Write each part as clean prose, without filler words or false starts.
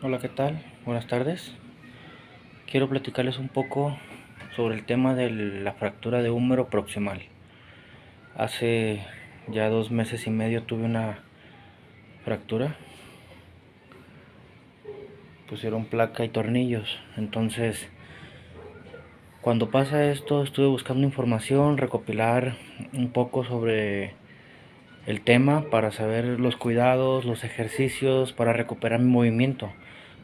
Hola, ¿qué tal? Buenas tardes. Quiero platicarles un poco sobre el tema de la fractura de húmero proximal. Hace ya 2 meses y medio tuve una fractura. Pusieron placa y tornillos. Entonces, cuando pasa esto, estuve buscando información, recopilar un poco sobre el tema para saber los cuidados, los ejercicios para recuperar mi movimiento,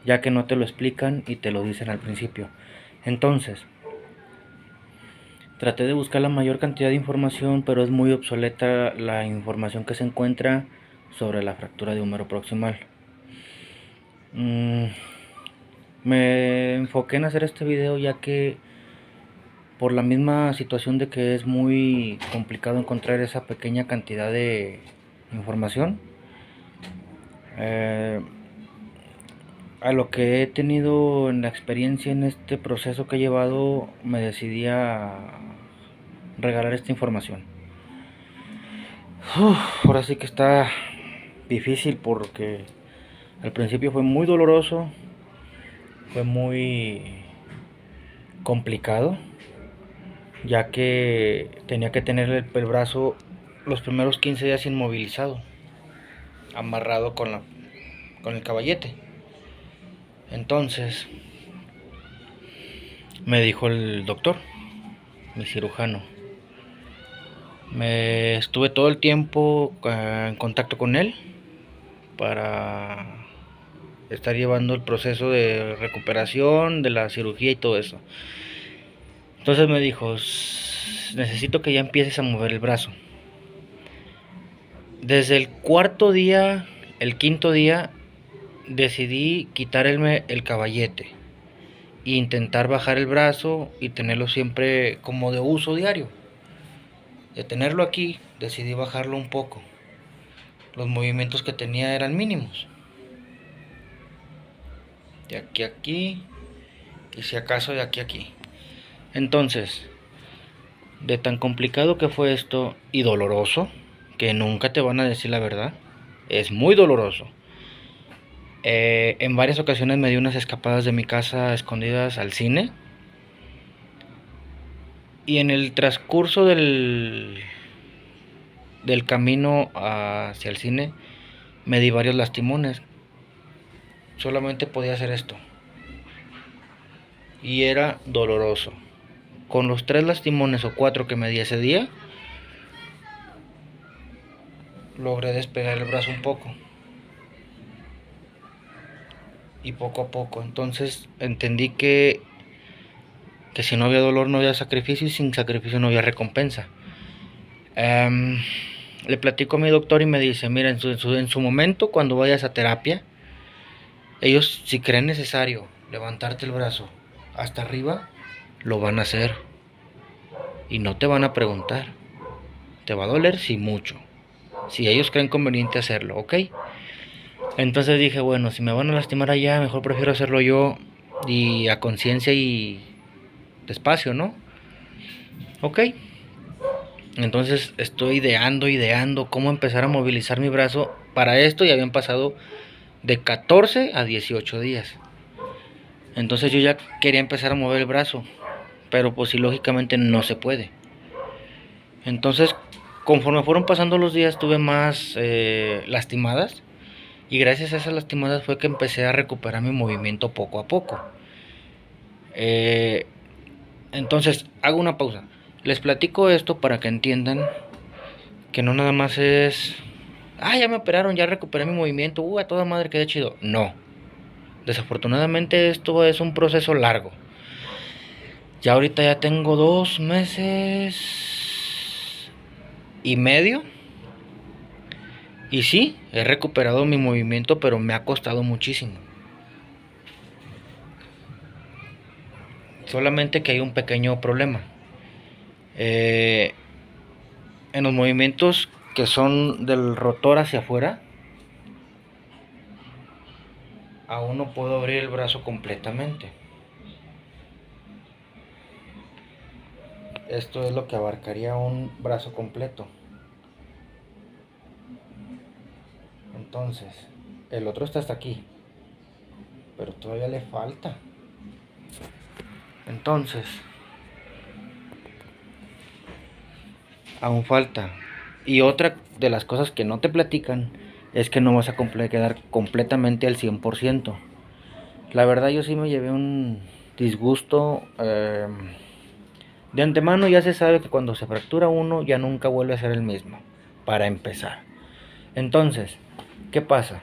ya que no te lo explican y te lo dicen al principio. Entonces, traté de buscar la mayor cantidad de información, pero es muy obsoleta la información que se encuentra sobre la fractura de húmero proximal. Me enfoqué en hacer este video ya que por la misma situación de que es muy complicado encontrar esa pequeña cantidad de información, a lo que he tenido en la experiencia en este proceso que he llevado, me decidí a regalar esta información. Ahora sí que está difícil porque al principio fue muy doloroso, fue muy complicado, ya que tenía que tener el brazo los primeros 15 días inmovilizado, amarrado con el caballete. Entonces me dijo el doctor, mi cirujano, me estuve todo el tiempo en contacto con él para estar llevando el proceso de recuperación de la cirugía y todo eso. Entonces me dijo, necesito que ya empieces a mover el brazo. Desde el cuarto día, el quinto día, decidí quitarme el caballete e intentar bajar el brazo y tenerlo siempre como de uso diario. De tenerlo aquí, decidí bajarlo un poco. Los movimientos que tenía eran mínimos. De aquí a aquí y si acaso de aquí a aquí. Entonces, de tan complicado que fue esto y doloroso, que nunca te van a decir la verdad, es muy doloroso. En varias ocasiones me di unas escapadas de mi casa escondidas al cine. Y en el transcurso del camino hacia el cine me di varios lastimones. Solamente podía hacer esto. Y era doloroso. Con los 3 lastimones o 4 que me di ese día, logré despegar el brazo un poco. Y poco a poco. Entonces entendí que si no había dolor no había sacrificio y sin sacrificio no había recompensa. Le platico a mi doctor y me dice, mira, en su momento cuando vayas a terapia, ellos si creen necesario levantarte el brazo hasta arriba, lo van a hacer. Y no te van a preguntar. Te va a doler si mucho. Si ellos creen conveniente hacerlo, ¿ok? Entonces dije, bueno, si me van a lastimar allá, mejor prefiero hacerlo yo y a conciencia y despacio, ¿no? Ok. Entonces estoy ideando cómo empezar a movilizar mi brazo para esto y habían pasado de 14 a 18 días. Entonces yo ya quería empezar a mover el brazo, pero pues sí, lógicamente no se puede. Entonces, conforme fueron pasando los días, tuve más lastimadas. Y gracias a esas lastimadas fue que empecé a recuperar mi movimiento poco a poco. Entonces, hago una pausa. Les platico esto para que entiendan que no nada más es... ya me operaron, ya recuperé mi movimiento. A toda madre quedé chido. No. Desafortunadamente esto es un proceso largo. Ya ahorita ya tengo 2 meses y medio. Y sí, he recuperado mi movimiento, pero me ha costado muchísimo. Solamente que hay un pequeño problema. En los movimientos que son del rotor hacia afuera, aún no puedo abrir el brazo completamente. Esto es lo que abarcaría un brazo completo. Entonces, el otro está hasta aquí, pero todavía le falta. Entonces, aún falta. Y otra de las cosas que no te platican es que no vas a quedar completamente al 100%. La verdad yo sí me llevé un disgusto. De antemano ya se sabe que cuando se fractura uno ya nunca vuelve a ser el mismo, para empezar. Entonces, ¿qué pasa?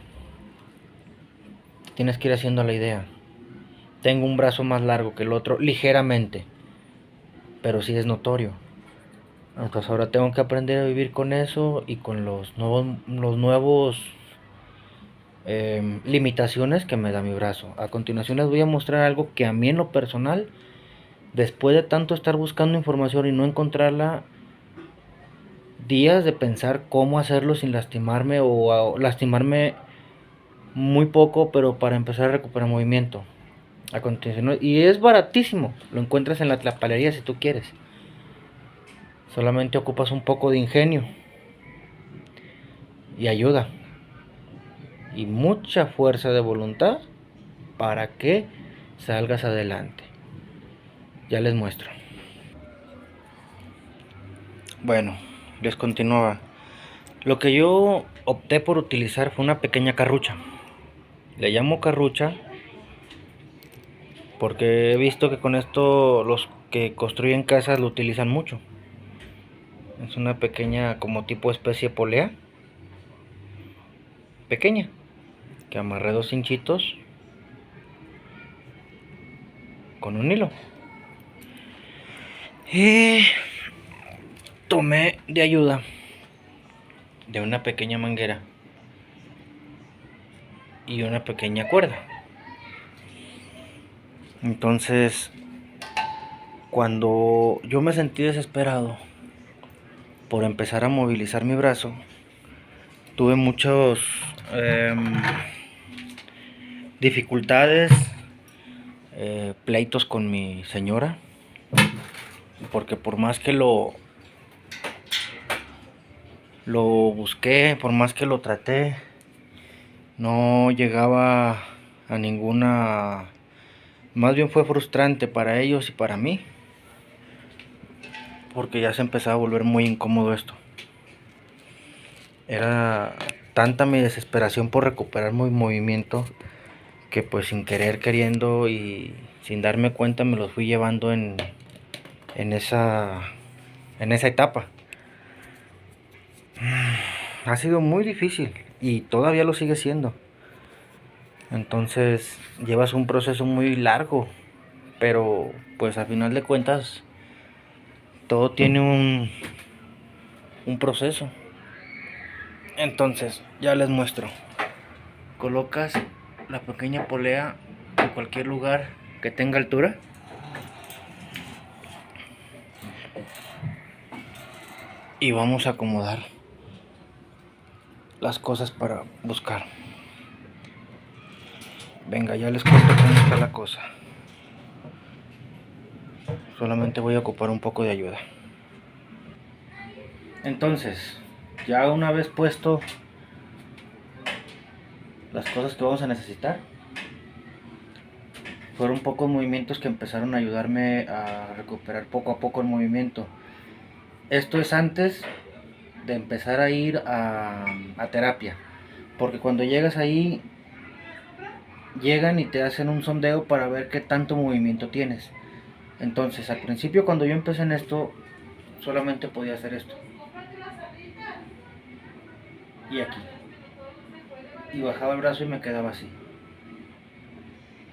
Tienes que ir haciendo la idea. Tengo un brazo más largo que el otro, ligeramente, pero sí es notorio. Entonces ahora tengo que aprender a vivir con eso y con los nuevos limitaciones que me da mi brazo. A continuación les voy a mostrar algo que a mí en lo personal, después de tanto estar buscando información y no encontrarla, días de pensar cómo hacerlo sin lastimarme o lastimarme muy poco, pero para empezar a recuperar movimiento. A continuación, y es baratísimo, lo encuentras en la tlapalería si tú quieres. Solamente ocupas un poco de ingenio y ayuda y mucha fuerza de voluntad para que salgas adelante. Ya les muestro. Bueno, les continuaba. Lo que yo opté por utilizar fue una pequeña carrucha. Le llamo carrucha porque he visto que con esto los que construyen casas lo utilizan mucho. Es una pequeña como tipo especie polea. Pequeña. Que amarré 2 hinchitos con un hilo. Y tomé de ayuda de una pequeña manguera y una pequeña cuerda. Entonces, cuando yo me sentí desesperado por empezar a movilizar mi brazo, tuve muchos dificultades, pleitos con mi señora, porque por más que lo busqué, por más que lo traté, no llegaba a ninguna. Más bien fue frustrante para ellos y para mí, porque ya se empezaba a volver muy incómodo esto. Era tanta mi desesperación por recuperar mi movimiento que pues sin querer queriendo y sin darme cuenta me los fui llevando en esa etapa. Ha sido muy difícil y todavía lo sigue siendo. Entonces llevas un proceso muy largo, pero pues a final de cuentas todo tiene un proceso. Entonces ya les muestro. Colocas la pequeña polea en cualquier lugar que tenga altura. Y vamos a acomodar las cosas para buscar. Venga, ya les cuento cómo está la cosa. Solamente voy a ocupar un poco de ayuda. Entonces, ya una vez puesto las cosas que vamos a necesitar, fueron pocos movimientos que empezaron a ayudarme a recuperar poco a poco el movimiento. Esto es antes de empezar a ir a terapia, porque cuando llegas ahí, llegan y te hacen un sondeo para ver qué tanto movimiento tienes. Entonces, al principio cuando yo empecé en esto, solamente podía hacer esto. Y aquí. Y bajaba el brazo y me quedaba así.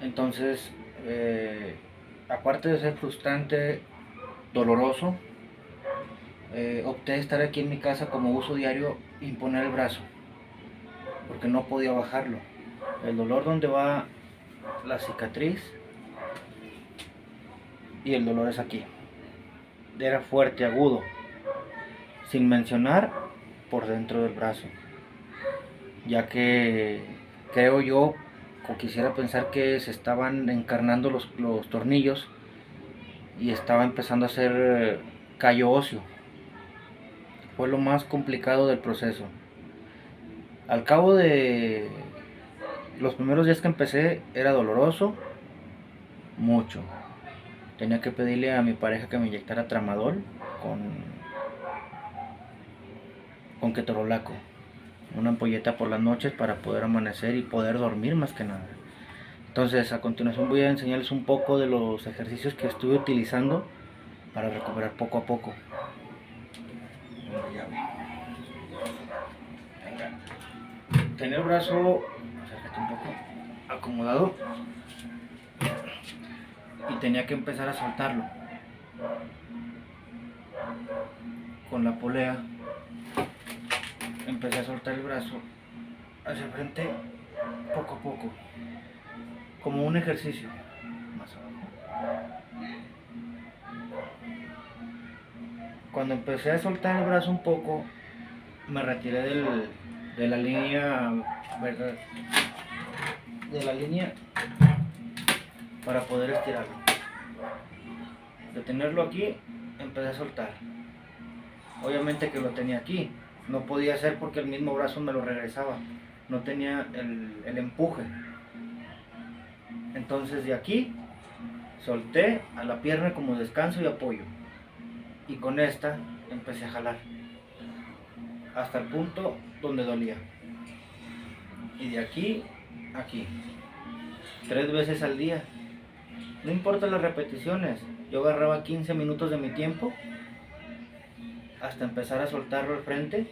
Entonces, aparte de ser frustrante, doloroso, opté estar aquí en mi casa como uso diario, imponer el brazo, porque no podía bajarlo. El dolor donde va la cicatriz y el dolor es aquí. Era fuerte, agudo, sin mencionar por dentro del brazo, ya que creo yo, o quisiera pensar que se estaban encarnando los tornillos y estaba empezando a hacer callo óseo. Fue lo más complicado del proceso. Al cabo de Los primeros días que empecé era doloroso, mucho. Tenía que pedirle a mi pareja que me inyectara tramadol con ketorolaco, una ampolleta por las noches para poder amanecer y poder dormir más que nada. Entonces, a continuación voy a enseñarles un poco de los ejercicios que estuve utilizando para recuperar poco a poco. Tener el brazo, acércate un poco, acomodado, y tenía que empezar a soltarlo con la polea. Empecé a soltar el brazo hacia el frente poco a poco, como un ejercicio. Más abajo. Cuando empecé a soltar el brazo un poco, me retiré de la línea, ¿verdad? De la línea para poder estirarlo. De tenerlo aquí, empecé a soltar. Obviamente que lo tenía aquí, no podía hacer porque el mismo brazo me lo regresaba, no tenía el empuje. Entonces de aquí solté a la pierna como descanso y apoyo, y con esta empecé a jalar hasta el punto donde dolía, y de aquí a aquí, 3 veces al día. No importa las repeticiones, yo agarraba 15 minutos de mi tiempo hasta empezar a soltarlo al frente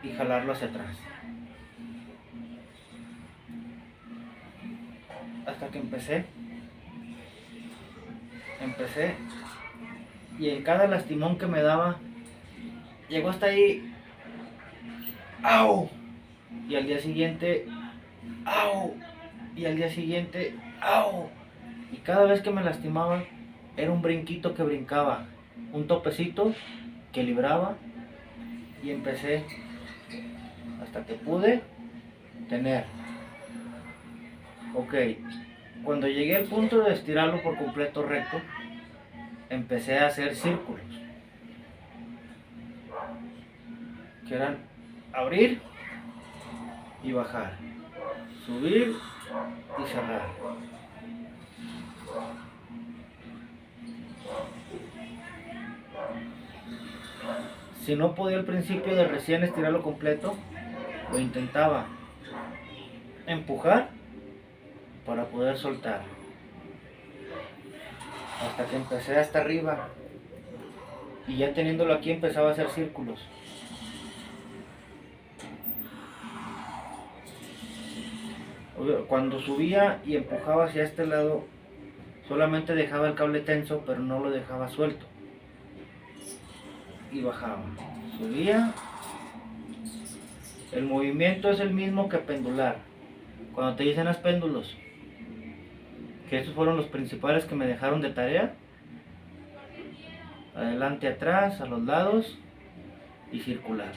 y jalarlo hacia atrás, hasta que empecé, y en cada lastimón que me daba, llegó hasta ahí, ¡au! Y al día siguiente, ¡au! Y al día siguiente, ¡au! Y cada vez que me lastimaba, era un brinquito que brincaba, un topecito que libraba, y empecé hasta que pude tener. Ok, cuando llegué al punto de estirarlo por completo recto, empecé a hacer círculos, que eran abrir y bajar, subir y cerrar. Si no podía al principio de recién estirarlo completo, lo intentaba empujar para poder soltar, hasta que empecé hasta arriba, y ya teniéndolo aquí empezaba a hacer círculos. Cuando subía y empujaba hacia este lado, solamente dejaba el cable tenso, pero no lo dejaba suelto, y bajaba, subía. El movimiento es el mismo que pendular. Cuando te dicen haz péndulos, que estos fueron los principales que me dejaron de tarea: adelante, atrás, a los lados y circular.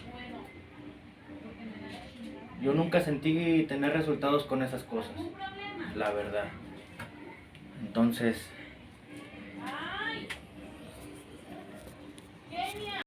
Yo nunca sentí tener resultados con esas cosas, la verdad. Entonces,